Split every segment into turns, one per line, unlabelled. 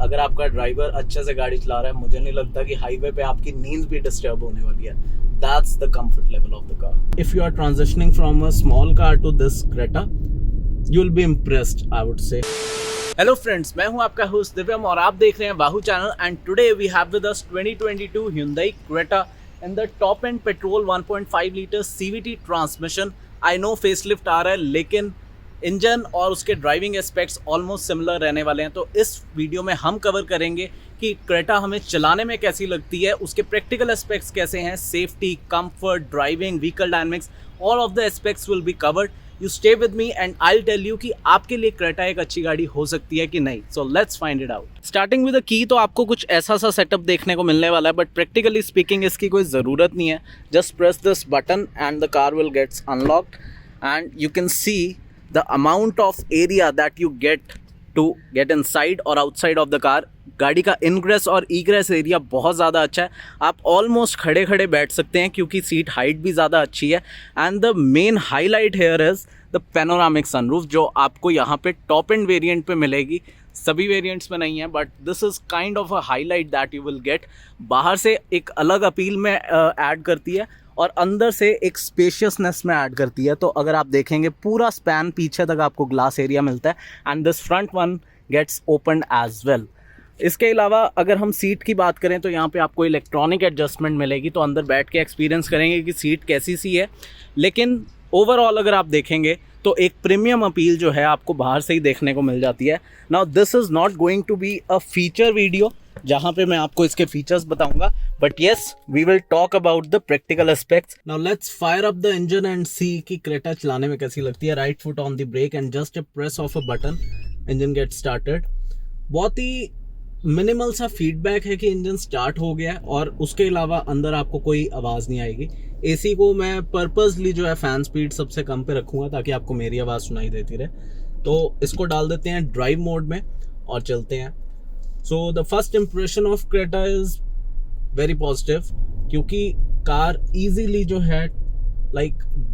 अगर आपका ड्राइवर अच्छे से गाड़ी चला रहा है, मुझे नहीं लगता कि हाईवे पे आपकी नींद भी डिस्टर्ब होने वाली है. That's the comfort level of the car. If you are transitioning from a small car to this Creta, you'll be impressed, I would say. Hello friends, मैं हूं आपका होस्ट दिव्यम और आप देख रहे हैं वाहू channel. And today we have with us 2022 Hyundai Creta in the top end petrol 1.5 litre CVT transmission. I know facelift आ रहा है, लेकिन इंजन और उसके ड्राइविंग एस्पेक्ट्स ऑलमोस्ट सिमिलर रहने वाले हैं. तो इस वीडियो में हम कवर करेंगे कि क्रेटा हमें चलाने में कैसी लगती है, उसके प्रैक्टिकल एस्पेक्ट्स कैसे हैं, safety, comfort, driving, vehicle dynamics, all of the aspects will be covered. You stay with me and I tell you कि आपके लिए क्रेटा एक अच्छी गाड़ी हो सकती है कि नहीं. So let's find it out. Starting with the key, तो आपको कुछ ऐसा सा सेटअप देखने को मिलने वाला है, बट प्रैक्टिकली स्पीकिंग इसकी कोई ज़रूरत नहीं है. Just press this button and the car will gets unlocked and you can see the amount of area that you get inside और outside of the car. गाड़ी का इनग्रेस और ईग्रेस एरिया बहुत ज़्यादा अच्छा है. आप ऑलमोस्ट खड़े खड़े बैठ सकते हैं क्योंकि सीट हाइट भी ज़्यादा अच्छी है. And the main highlight here is the panoramic sunroof, जो आपको यहाँ पे टॉप एंड वेरिएंट पे मिलेगी. सभी वेरिएंट्स में नहीं है, but this is kind of a highlight that you will get. बाहर से एक अलग अपील में ऐड करती है और अंदर से एक स्पेशियसनेस में ऐड करती है. तो अगर आप देखेंगे पूरा स्पैन पीछे तक आपको ग्लास एरिया मिलता है and this front one gets opened as well. इसके अलावा अगर हम सीट की बात करें तो यहाँ पे आपको इलेक्ट्रॉनिक एडजस्टमेंट मिलेगी, तो अंदर बैठ के एक्सपीरियंस करेंगे कि सीट कैसी सी है. लेकिन ओवरऑल अगर आप देखेंगे तो एक प्रीमियम अपील जो है आपको बाहर से ही देखने को मिल जाती है. Now this is not going to be a feature video जहाँ पे मैं आपको इसके फीचर्स बताऊंगा, but yes we will talk about the practical aspects. Now let's fire up the engine and see कि क्रेटा चलाने में कैसी लगती है. Right foot on the brake and just a press of a button, engine get started. बहुत ही minimal सा feedback है कि इंजन स्टार्ट हो गया है और उसके अलावा अंदर आपको कोई आवाज़ नहीं आएगी. एसी को मैं पर्पसली जो है फैन स्पीड सबसे कम पे रखूँगा ताकि आपको मेरी आवाज़ सुनाई देती रहे. तो इसको डाल देते हैं ड्राइव मोड में और चलते हैं. So the first impression of Creta is very positive क्योंकि कार easily जो है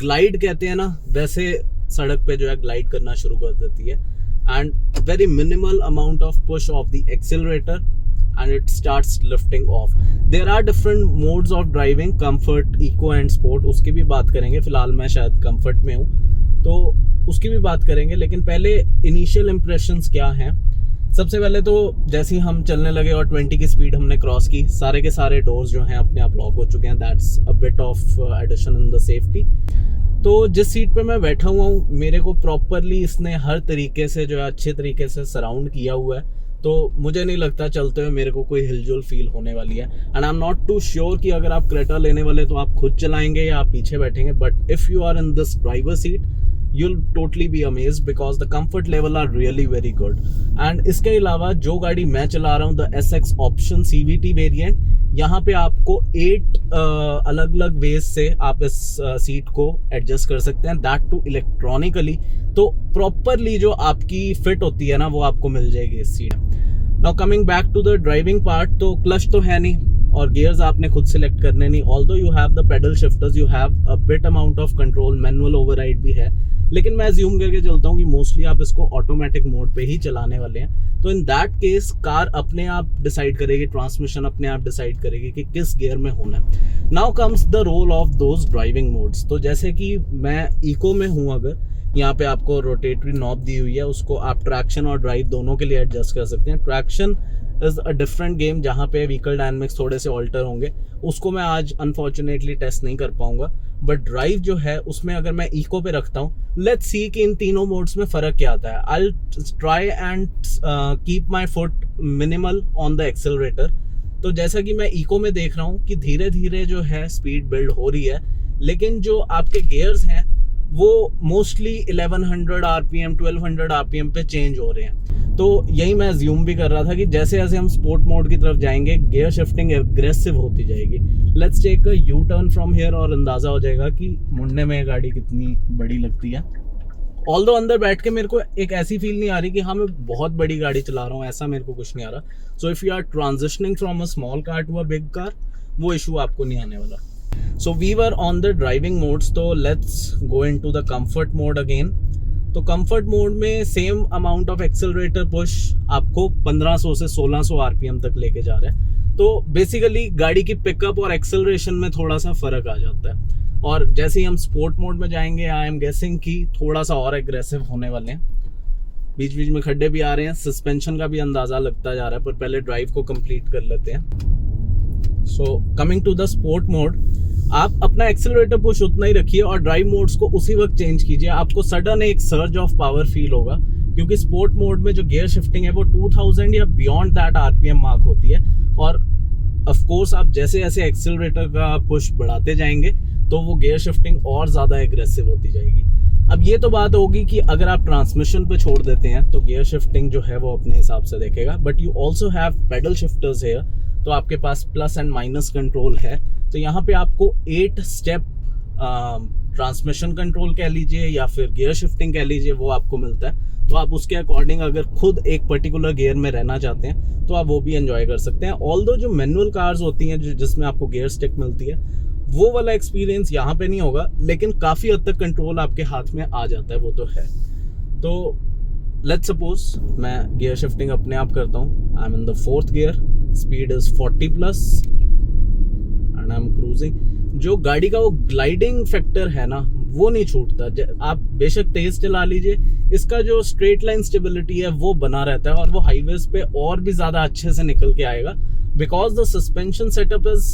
glide कहते हैं ना, वैसे सड़क पे जो है glide करना शुरू कर देती है. And very minimal amount of push of the accelerator and it starts lifting off. There are different modes of driving, comfort, eco and sport. उसकी भी बात करेंगे. फिलहाल मैं शायद comfort में हूँ तो उसकी भी बात करेंगे, लेकिन पहले initial impressions क्या हैं. सबसे पहले तो जैसे ही हम चलने लगे और 20 की स्पीड हमने क्रॉस की, सारे के सारे डोर्स जो हैं अपने आप लॉक हो चुके हैं. That's a bit of addition in the safety. तो जिस सीट पे मैं बैठा हुआ हूँ मेरे को प्रॉपरली इसने हर तरीके से जो है अच्छे तरीके से सराउंड किया हुआ है, तो मुझे नहीं लगता चलते हुए मेरे को कोई हिलजुल फील होने वाली है. And I am not too sure कि अगर आप क्रेटा लेने वाले तो आप खुद चलाएंगे या आप पीछे बैठेंगे, but if you are in this driver seat you'll totally be amazed because the comfort level are really very good. and इसके अलावा जो गाड़ी मैं चला रहा हूँ the SX option CVT variant, यहाँ पे आपको 8 अलग अलग वेज से आप इस सीट को एडजस्ट कर सकते हैं, that too electronically. तो प्रॉपरली जो आपकी फिट होती है ना वो आपको मिल जाएगी इस seat. Now coming back to the driving part, तो क्लच तो है नहीं और गियर्स आपने खुद सिलेक्ट करने नहीं. Although you have the pedal shifters, you have a bit amount of control, manual override भी है, लेकिन मैं अज्यूम करके चलता हूँ कि मोस्टली आप इसको ऑटोमेटिक मोड पे ही चलाने वाले हैं. तो इन दैट केस कार अपने आप डिसाइड करेगी, ट्रांसमिशन अपने आप डिसाइड करेगी कि किस गियर में होना है. Now comes the role of those driving modes. तो जैसे कि मैं इको में हूँ, अगर यहाँ पे आपको रोटेटरी नॉब दी हुई है, उसको आप ट्रैक्शन और ड्राइव दोनों के लिए एडजस्ट कर सकते हैं. Traction is a different game जहाँ पे व्हीकल डायनेमिक्स थोड़े से ऑल्टर होंगे, उसको मैं आज अनफॉर्चुनेटली टेस्ट नहीं कर पाऊंगा. बट ड्राइव जो है उसमें अगर मैं इको पे रखता हूँ, लेट्स सी कि इन तीनों मोड्स में फ़र्क क्या आता है. I try and keep my foot minimal on the accelerator. तो जैसा कि मैं इको में देख रहा हूँ कि धीरे धीरे जो है स्पीड बिल्ड हो रही है, लेकिन जो आपके गियर्स हैं वो मोस्टली 1100 RPM 1200 RPM पे चेंज हो रहे हैं. तो यही मैं अज्यूम भी कर रहा था कि जैसे जैसे हम स्पोर्ट मोड की तरफ जाएंगे गियर शिफ्टिंग एग्रेसिव होती जाएगी. Let's take a U turn from here और अंदाज़ा हो जाएगा कि मुड़ने में गाड़ी कितनी बड़ी लगती है. ऑल्दो अंदर बैठ के मेरे को एक ऐसी फील नहीं आ रही कि हाँ मैं बहुत बड़ी गाड़ी चला रहा हूँ, ऐसा मेरे को कुछ नहीं आ रहा. So if you are transitioning from a small car to a big car, वो इशू आपको नहीं आने वाला. So we were on the driving modes, so let's go into the comfort mode again. तो कंफर्ट मोड में same amount of accelerator push आपको 1500 से 1600 RPM तक लेके जा रहा है। तो बेसिकली गाड़ी की पिकअप और एक्सेलरेशन में थोड़ा सा फर्क आ जाता है। और जैसे ही हम स्पोर्ट मोड में जाएंगे, आई एम गेसिंग कि थोड़ा सा और एग्रेसिव होने वाले हैं। बीच बीच में खड्डे भी आ रहे हैं, सस्पेंशन का भी अंदाजा लगता जा रहा है, पर पहले ड्राइव को कंप्लीट कर लेते हैं। So coming to the sport mode, आप अपना एक्सेलरेटर पुश उतना ही रखिए और ड्राइव मोड्स को उसी वक्त चेंज कीजिए। आपको सडन एक सर्ज ऑफ पावर फील होगा, क्योंकि स्पोर्ट मोड में जो गियर शिफ्टिंग है वो 2000 या बियॉन्ड दैट आरपीएम मार्क होती है। और ऑफ कोर्स आप जैसे जैसे एक्सेलरेटर का पुश बढ़ाते जाएंगे तो वो गियर शिफ्टिंग और ज़्यादा एग्रेसिव होती जाएगी। अब ये तो बात होगी कि अगर आप ट्रांसमिशन पे छोड़ देते हैं तो गियर शिफ्टिंग जो है वो अपने हिसाब से देखेगा, but you also have pedal shifters here, तो आपके पास प्लस एंड माइनस कंट्रोल है। तो यहाँ पे आपको 8 स्टेप ट्रांसमिशन कंट्रोल कह लीजिए या फिर गियर शिफ्टिंग कह लीजिए, वो आपको मिलता है। तो आप उसके अकॉर्डिंग अगर खुद एक पर्टिकुलर गियर में रहना चाहते हैं तो आप वो भी एंजॉय कर सकते हैं। ऑल्दो जो मैनुअल कार्स होती हैं जिसमें आपको गियर स्टिक मिलती है, वो वाला एक्सपीरियंस यहाँ पे नहीं होगा, लेकिन काफ़ी हद तक कंट्रोल आपके हाथ में आ जाता है, वो तो है। तो लेट्स सपोज मैं गियर शिफ्टिंग अपने आप करता हूँ। I am in the 4th gear, speed is 40+ and I M cruising. जो गाड़ी का वो ग्लाइडिंग फैक्टर है ना, वो नहीं छूटता। आप बेशक तेज चला लीजिए, इसका जो स्ट्रेट लाइन स्टेबिलिटी है वो बना रहता है और वो हाईवेज पे और भी ज़्यादा अच्छे से निकल के आएगा, because the suspension setup is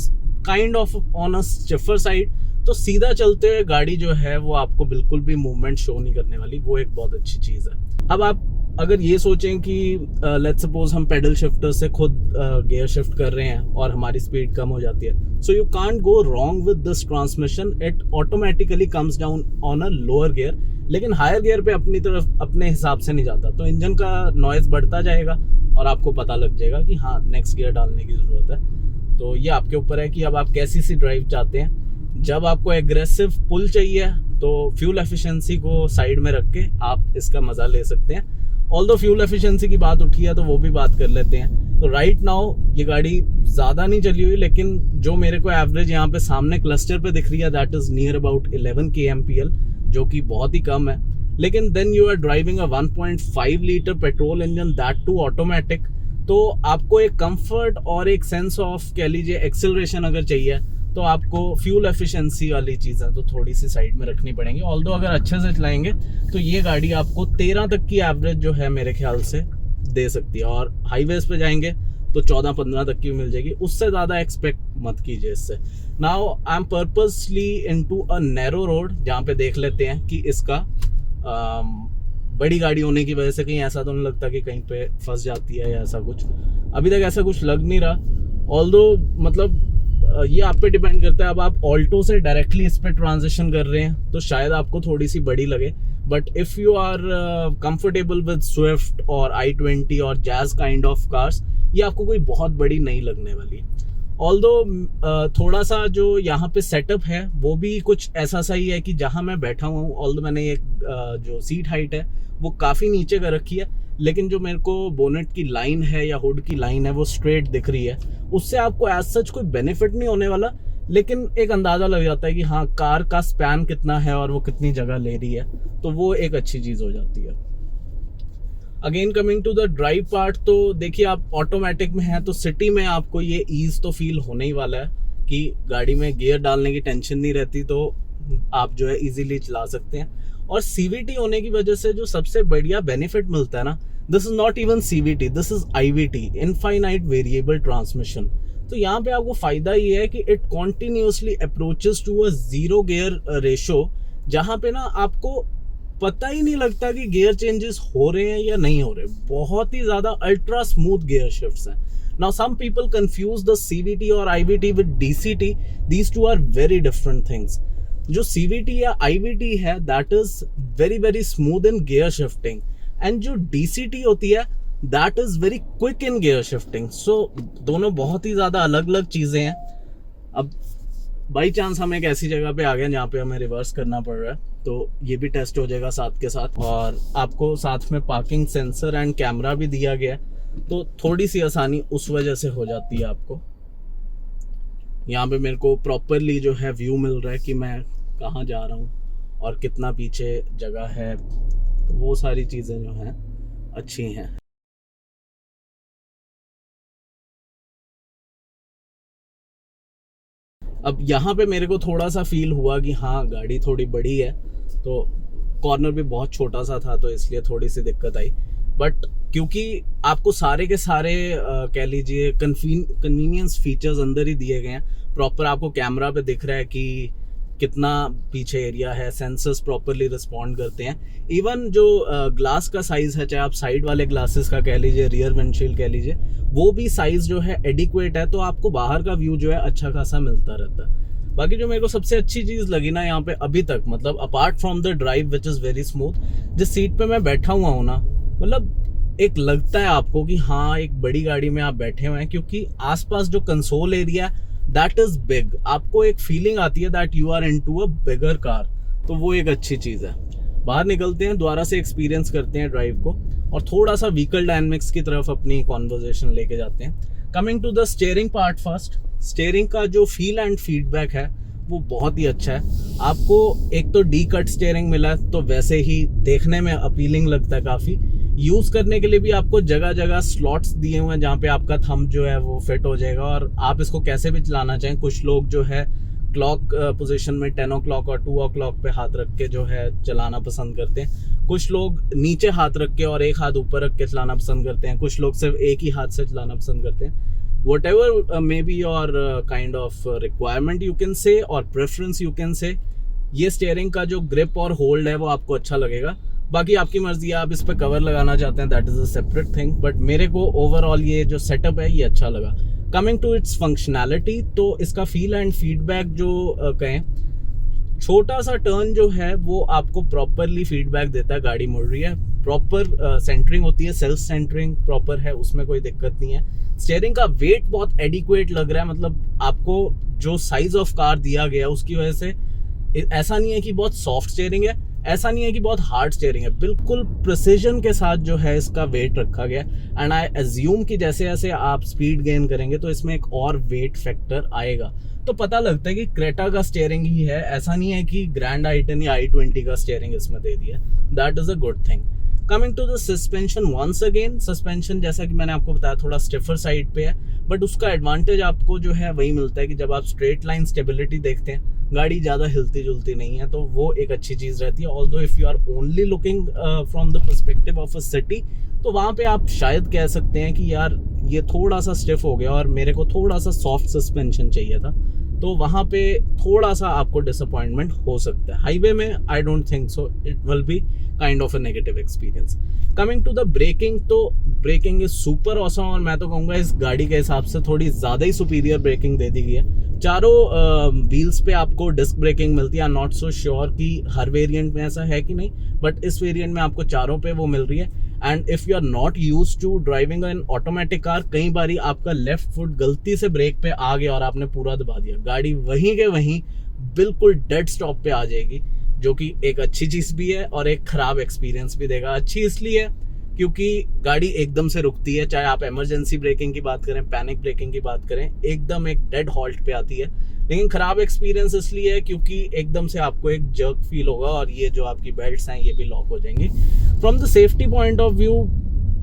kind of on a stiffer side. तो सीधा चलते हुए गाड़ी जो है वो आपको बिल्कुल भी मूवमेंट शो नहीं करने वाली, वो एक बहुत अच्छी चीज़ है। अब आप अगर ये सोचें कि लेट्स सपोज हम पेडल शिफ्टर से खुद गियर शिफ्ट कर रहे हैं और हमारी स्पीड कम हो जाती है, so you can't go wrong with this transmission, it automatically comes down on a lower gear. लेकिन हायर गियर पे अपनी तरफ अपने हिसाब से नहीं जाता, तो इंजन का नॉइज बढ़ता जाएगा और आपको पता लग जाएगा कि हाँ नेक्स्ट गियर डालने की ज़रूरत है। तो ये आपके ऊपर है कि अब आप कैसी सी ड्राइव चाहते हैं। जब आपको एग्रेसिव पुल चाहिए तो फ्यूल एफिशिएंसी को साइड में रख के आप इसका मज़ा ले सकते हैं। ऑल्दो फ्यूल एफिशिएंसी की बात उठी है तो वो भी बात कर लेते हैं। तो राइट नाउ ये गाड़ी ज़्यादा नहीं चली हुई, लेकिन जो मेरे को एवरेज यहाँ पे सामने क्लस्टर पे दिख रही है that is near about 11 kmpl, जो कि बहुत ही कम है। लेकिन then you are driving a 1.5 litre petrol engine, that too automatic, तो आपको एक कंफर्ट और एक सेंस ऑफ कह लीजिए एक्सेलरेशन अगर चाहिए तो आपको फ्यूल एफिशिएंसी वाली चीज़ें तो थोड़ी सी साइड में रखनी पड़ेंगी। ऑल्दो अगर अच्छे से चलाएंगे तो ये गाड़ी आपको 13 तक की एवरेज जो है मेरे ख्याल से दे सकती है, और हाईवेज पे जाएंगे तो 14-15 तक की मिल जाएगी। उससे ज़्यादा एक्सपेक्ट मत कीजिए इससे। Now I am purposely into a narrow road, जहाँ पे देख लेते हैं कि इसका बड़ी गाड़ी होने की वजह से कहीं ऐसा तो नहीं लगता कि कहीं पे फंस जाती है या ऐसा कुछ। अभी तक ऐसा कुछ लग नहीं रहा। ऑल्दो मतलब ये आप पे डिपेंड करता है। अब आप ऑल्टो से डायरेक्टली इस पे ट्रांजिशन कर रहे हैं तो शायद आपको थोड़ी सी बड़ी लगे, but if you are comfortable with Swift और i20 और जैज काइंड ऑफ कार्स, ये आपको कोई बहुत बड़ी नहीं लगने वाली। ऑल्दो थोड़ा सा जो यहाँ पे सेटअप है वो भी कुछ ऐसा सा ही है कि जहाँ मैं बैठा हुआ हूँ, ऑल्दो मैंने एक जो सीट हाइट है वो काफ़ी नीचे कर रखी है, लेकिन जो मेरे को बोनेट की लाइन है या हुड की लाइन है वो स्ट्रेट दिख रही है। उससे आपको एज सच कोई बेनिफिट नहीं होने वाला, लेकिन एक अंदाज़ा लग जाता है कि हाँ कार का स्पैन कितना है और वो कितनी जगह ले रही है, तो वो एक अच्छी चीज़ हो जाती है। Again coming to the drive part, तो देखिए आप ऑटोमेटिक में हैं तो सिटी में आपको ये ईज़ तो फील होने ही वाला है कि गाड़ी में गियर डालने की टेंशन नहीं रहती, तो आप जो है इजीली चला सकते हैं। और CVT होने की वजह से जो सबसे बढ़िया बेनिफिट मिलता है ना, this is not even CVT, this is IVT, infinite variable transmission. तो यहाँ पे आपको फायदा ये है कि it continuously approaches to a 0 gear ratio, जहाँ पे ना आपको पता ही नहीं लगता कि गियर चेंजेस हो रहे हैं या नहीं हो रहे। बहुत ही ज़्यादा अल्ट्रा स्मूथ गियर शिफ्ट्स हैं। Now some people confuse the CVT और IVT with DCT, these two are very different things. जो CVT या IVT है that is very very smooth in gear shifting, and जो DCT होती है that is very quick in gear shifting. So दोनों बहुत ही ज़्यादा अलग अलग चीज़ें हैं। अब बाई चांस हम एक ऐसी जगह पे आ गए जहाँ पे हमें रिवर्स करना पड़ रहा है, तो ये भी टेस्ट हो जाएगा साथ के साथ, और आपको साथ में पार्किंग सेंसर एंड कैमरा भी दिया गया है, तो थोड़ी सी आसानी उस वजह से हो जाती है आपको। यहाँ पे मेरे को प्रॉपरली जो है व्यू मिल रहा है कि मैं कहाँ जा रहा हूँ और कितना पीछे जगह है तो वो सारी चीज़ें जो हैं अच्छी हैं। अब यहाँ पे मेरे को थोड़ा सा फील हुआ कि हाँ गाड़ी थोड़ी बड़ी है, तो कॉर्नर भी बहुत छोटा सा था, तो इसलिए थोड़ी सी दिक्कत आई। बट क्योंकि आपको सारे के सारे कह लीजिए कन्वीनियंस फीचर्स अंदर ही दिए गए हैं, प्रॉपर आपको कैमरा पे दिख रहा है कि कितना पीछे एरिया है, सेंसर्स प्रॉपरली रिस्पॉन्ड करते हैं। इवन जो ग्लास का साइज है, चाहे आप साइड वाले ग्लासेस का कह लीजिए, रियर विंडशील्ड कह लीजिए, वो भी साइज जो है एडिक्वेट है, तो आपको बाहर का व्यू जो है अच्छा खासा मिलता रहता है। बाकी जो मेरे को सबसे अच्छी चीज लगी ना यहाँ पे अभी तक, मतलब apart from the drive which is very smooth, जिस सीट पे मैं बैठा हुआ हूँ ना, मतलब एक लगता है आपको कि हाँ एक बड़ी गाड़ी में आप बैठे हुए हैं, क्योंकि आसपास जो console area that is big, आपको एक फीलिंग आती है that you are into a bigger car, तो वो एक अच्छी चीज है। बाहर निकलते हैं, दोबारा से एक्सपीरियंस करते हैं ड्राइव को, और थोड़ा सा व्हीकल डायनेमिक्स की तरफ अपनी कॉन्वर्जेशन लेके जाते हैं। Coming to the steering part first, steering का जो फील एंड फीडबैक है वो बहुत ही अच्छा है। आपको एक तो डी कट स्टीयरिंग मिला है, तो वैसे ही देखने में अपीलिंग लगता है काफ़ी। यूज़ करने के लिए भी आपको जगह जगह स्लॉट्स दिए हुए हैं जहाँ पे आपका थंब जो है वो फिट हो जाएगा, और आप इसको कैसे भी चलाना चाहें। कुछ लोग जो है क्लॉक पोजीशन में 10 o'clock और 2 o'clock पे हाथ रख के जो है चलाना पसंद करते हैं, कुछ लोग नीचे हाथ रख के और एक हाथ ऊपर रख के चलाना पसंद करते हैं, कुछ लोग सिर्फ एक ही हाथ से चलाना पसंद करते हैं। whatever may be your kind of requirement you can say और preference you can say, ये स्टीयरिंग का जो ग्रिप और होल्ड है वो आपको अच्छा लगेगा। बाकी आपकी मर्जी है, आप इस पे कवर लगाना चाहते हैं, that is a separate thing, but मेरे को ओवरऑल ये जो सेटअप है ये अच्छा लगा। कमिंग टू इट्स फंक्शनैलिटी, तो इसका फील एंड फीडबैक जो कहें, छोटा सा टर्न जो है वो आपको प्रॉपरली फीडबैक देता है, गाड़ी मुड़ रही है, प्रॉपर सेंटरिंग होती है, सेल्फ सेंटरिंग प्रॉपर है, उसमें कोई दिक्कत नहीं है। स्टीयरिंग का वेट बहुत एडिक्वेट लग रहा है, मतलब आपको जो साइज ऑफ कार दिया गया उसकी वजह से ऐसा नहीं है कि बहुत सॉफ्ट स्टीयरिंग है, ऐसा नहीं है कि बहुत हार्ड स्टीयरिंग है, बिल्कुल प्रिसीजन के साथ जो है इसका वेट रखा गया। एंड आई एज्यूम कि जैसे जैसे आप स्पीड गेन करेंगे तो इसमें एक और वेट फैक्टर आएगा, तो पता लगता है कि क्रेटा का स्टीयरिंग ही है, ऐसा नहीं है कि ग्रैंड i10 या i20 का स्टीयरिंग इसमें दे दिया। That is a good thing. Coming to the suspension, once again suspension जैसा कि मैंने आपको बताया थोड़ा स्टिफर साइड पे है, बट उसका एडवांटेज आपको जो है वही मिलता है कि जब आप स्ट्रेट लाइन स्टेबिलिटी देखते हैं, गाड़ी ज़्यादा हिलती जुलती नहीं है, तो वो एक अच्छी चीज़ रहती है। Although if you are only looking from the perspective of a city, तो वहाँ पे आप शायद कह सकते हैं कि यार ये थोड़ा सा स्टिफ हो गया और मेरे को थोड़ा सा सॉफ्ट सस्पेंशन चाहिए था, तो वहाँ पे थोड़ा सा आपको डिसअपॉइंटमेंट हो सकता है। हाईवे में I don't think so, it will be kind of a negative experience. Coming to the braking, तो ब्रेकिंग इज सुपर ऑसम, और मैं तो कहूँगा इस गाड़ी के हिसाब से थोड़ी ज़्यादा ही सुपीरियर ब्रेकिंग दे दी गई है। चारों व्हील्स पे आपको डिस्क ब्रेकिंग मिलती है। आई एम नॉट सो श्योर कि हर वेरिएंट में ऐसा है कि नहीं, बट इस वेरिएंट में आपको चारों पे वो मिल रही है। And if you are not use to driving an automatic car, कई बारी आपका लेफ्ट फुट गलती से ब्रेक पे आ गया और आपने पूरा दबा दिया, गाड़ी वहीं के वहीं बिल्कुल डेड स्टॉप पे आ जाएगी, जो कि एक अच्छी चीज़ भी है और एक ख़राब एक्सपीरियंस भी देगा। अच्छी इसलिए क्योंकि गाड़ी एकदम से रुकती है, चाहे आप इमरजेंसी ब्रेकिंग की बात करें, पैनिक ब्रेकिंग की बात करें, एकदम एक डेड हॉल्ट पे आती है। लेकिन ख़राब एक्सपीरियंस इसलिए है क्योंकि एकदम से आपको एक जर्क फील होगा और ये जो आपकी बेल्ट्स हैं ये भी लॉक हो जाएंगी। From the safety point of view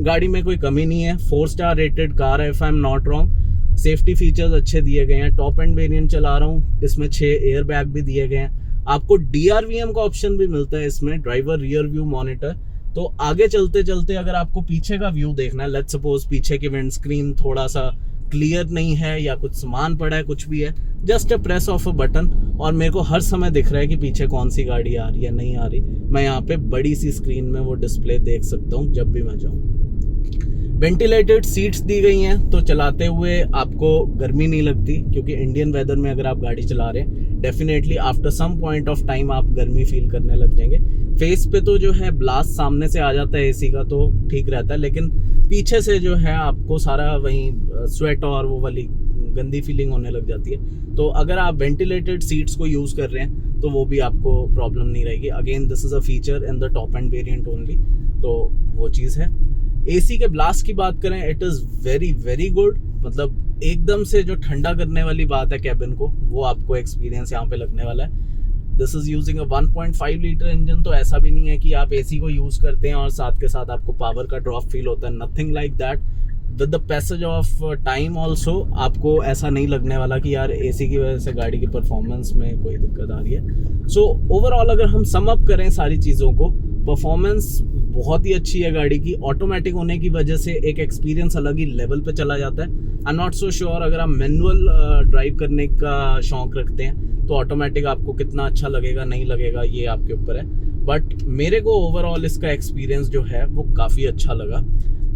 गाड़ी में कोई कमी नहीं है, 4 स्टार रेटेड कार है if I am not wrong. Safety features अच्छे दिए गए हैं। टॉप एंड वेरिएंट चला रहा हूँ, इसमें 6 एयर बैग भी दिए गए हैं। आपको DRVM का ऑप्शन भी मिलता है इसमें, ड्राइवर रियर व्यू मॉनिटर। तो आगे चलते चलते अगर आपको पीछे का व्यू देखना है, लेट्स सपोज पीछे की विंड स्क्रीन थोड़ा सा क्लियर नहीं है या कुछ सामान पड़ा है, कुछ भी है, just a press of a button और मेरे को हर समय दिख रहा है कि पीछे कौन सी गाड़ी आ रही है, नहीं आ रही। मैं यहाँ पे बड़ी सी स्क्रीन में वो डिस्प्ले देख सकता हूँ जब भी मैं जाऊँ। वेंटिलेटेड सीट्स दी गई हैं, तो चलाते हुए आपको गर्मी नहीं लगती, क्योंकि इंडियन वेदर में अगर आप गाड़ी चला रहे हैं definitely after some point of time आप गर्मी फील करने लग जाएंगे। फेस पे तो जो है ब्लास्ट सामने से आ जाता है एसी का, तो ठीक रहता है, लेकिन पीछे से जो है आपको सारा वहीं स्वेट और वो वाली गंदी फीलिंग होने लग जाती है। तो अगर आप वेंटिलेटेड सीट्स को यूज़ कर रहे हैं तो वो भी आपको प्रॉब्लम नहीं रहेगी। Again this is a feature in the top end variant only, तो वो चीज़ है। एसी के ब्लास्ट की बात करें, it is very very good, मतलब एकदम से जो ठंडा करने वाली बात है कैबिन को, वो आपको एक्सपीरियंस यहाँ पे लगने वाला है। This is using a 1.5 litre engine, तो ऐसा भी नहीं है कि आप एसी को यूज करते हैं और साथ के साथ आपको पावर का ड्रॉप फील होता है, nothing like that. With the passage of time also आपको ऐसा नहीं लगने वाला कि यार एसी की वजह से गाड़ी की परफॉर्मेंस में कोई दिक्कत आ रही है। सो ओवरऑल अगर हम सम अप करें सारी चीज़ों को, परफॉर्मेंस बहुत ही अच्छी है गाड़ी की। ऑटोमेटिक होने की वजह से एक एक्सपीरियंस अलग ही लेवल पे चला जाता है। आई एम नॉट सो श्योर अगर आप मैनुअल ड्राइव करने का शौक रखते हैं तो ऑटोमेटिक आपको कितना अच्छा लगेगा नहीं लगेगा ये आपके ऊपर है, बट मेरे को ओवरऑल इसका एक्सपीरियंस जो है वो काफ़ी अच्छा लगा।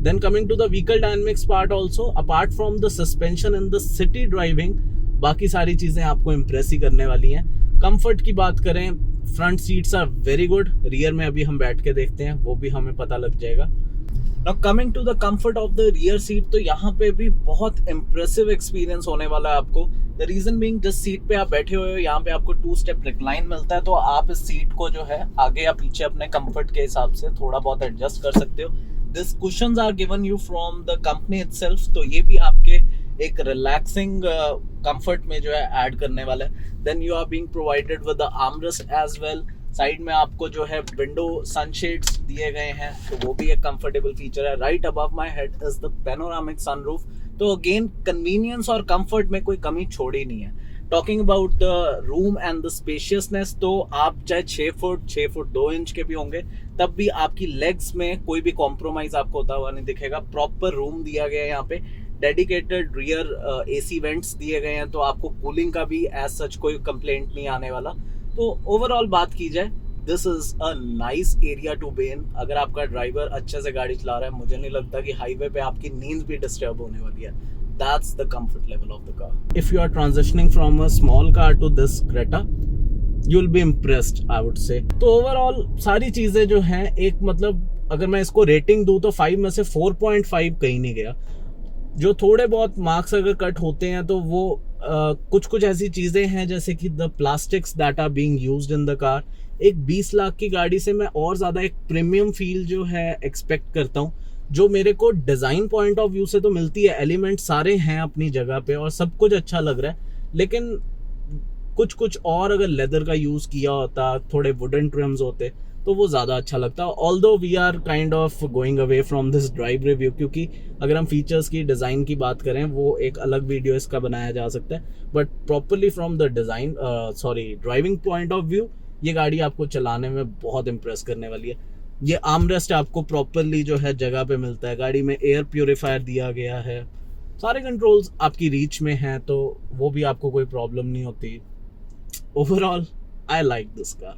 Then coming to the vehicle dynamics part also, apart from the suspension in the city driving, बाकी सारी चीज़ें आपको इम्प्रेस ही करने वाली हैं। कंफर्ट की बात करें, front seats are very good, rear में अभी हम बैठ के देखते हैं वो भी हमें पता लग जाएगा। Now coming to the comfort of the rear seat, तो यहाँ पे भी बहुत इम्प्रेसिव एक्सपीरियंस होने वाला है आपको। द रीजन बीइंग, जिस सीट पे आप बैठे हुए हो यहाँ पे आपको 2 स्टेप रिक्लाइन मिलता है, तो आप इस सीट को जो है आगे या पीछे अपने कंफर्ट के हिसाब से थोड़ा बहुत एडजस्ट कर सकते हो। This cushions are given you from the company itself, तो ये भी आपके एक रिलैक्सिंग कंफर्ट में जो है ऐड करने वाला है। Then you are being provided with the armrest as well. Side में आपको जो है विंडो सनशेड्स दिए गए हैं, तो वो भी एक कंफर्टेबल फीचर है। Right above my head is the panoramic sunroof, तो अगेन कन्वीनियंस और कंफर्ट में कोई कमी छोड़ी नहीं है। Talking about the room and the spaciousness, तो आप चाहे 6 फुट 2 इंच के भी होंगे तब भी आपकी लेग्स में कोई भी कॉम्प्रोमाइज आपको होता हुआ नहीं दिखेगा। प्रॉपर रूम दिया गया है यहाँ पे, डेडिकेटेड रियर एसी वेंट्स दिए गए हैं, तो आपको कूलिंग का भी एज सच कोई कंप्लेंट नहीं आने वाला। तो ओवरऑल बात की जाए, this is a nice area to be in. अगर आपका ड्राइवर अच्छे से गाड़ी चला रहा है, मुझे नहीं लगता कि हाईवे पे आपकी नींद भी डिस्टर्ब होने वाली है। That's the comfort level of the car. If you are transitioning from a small car to this Creta, you'll be impressed, I would say. तो ओवरऑल सारी चीजें जो हैं, एक मतलब अगर मैं इसको रेटिंग दूं तो 5 में से 4.5 कहीं नहीं गया। जो थोड़े बहुत मार्क्स अगर कट होते हैं तो वो कुछ ऐसी चीजें हैं जैसे कि the plastics that are being used in the car. एक 20 लाख की गाड़ी से मैं और ज्यादा एक प्रीमियम फील जो है एक्सपेक्ट करता हूँ, जो मेरे को डिज़ाइन पॉइंट ऑफ व्यू से तो मिलती है। एलिमेंट सारे हैं अपनी जगह पे और सब कुछ अच्छा लग रहा है, लेकिन कुछ और अगर लेदर का यूज़ किया होता, थोड़े वुडन ट्रिम्स होते तो वो ज़्यादा अच्छा लगता। Although we are kind of going away from this drive review, क्योंकि अगर हम फीचर्स की डिज़ाइन की बात करें वो एक अलग वीडियो इसका बनाया जा सकता है, but properly from the design driving point of view ये गाड़ी आपको चलाने में बहुत इम्प्रेस करने वाली है। ये आर्मरेस्ट आपको प्रॉपरली जो है जगह पे मिलता है, गाड़ी में एयर प्यूरिफायर दिया गया है, सारे कंट्रोल्स आपकी रीच में हैं, तो वो भी आपको कोई प्रॉब्लम नहीं होती। Overall I like this car.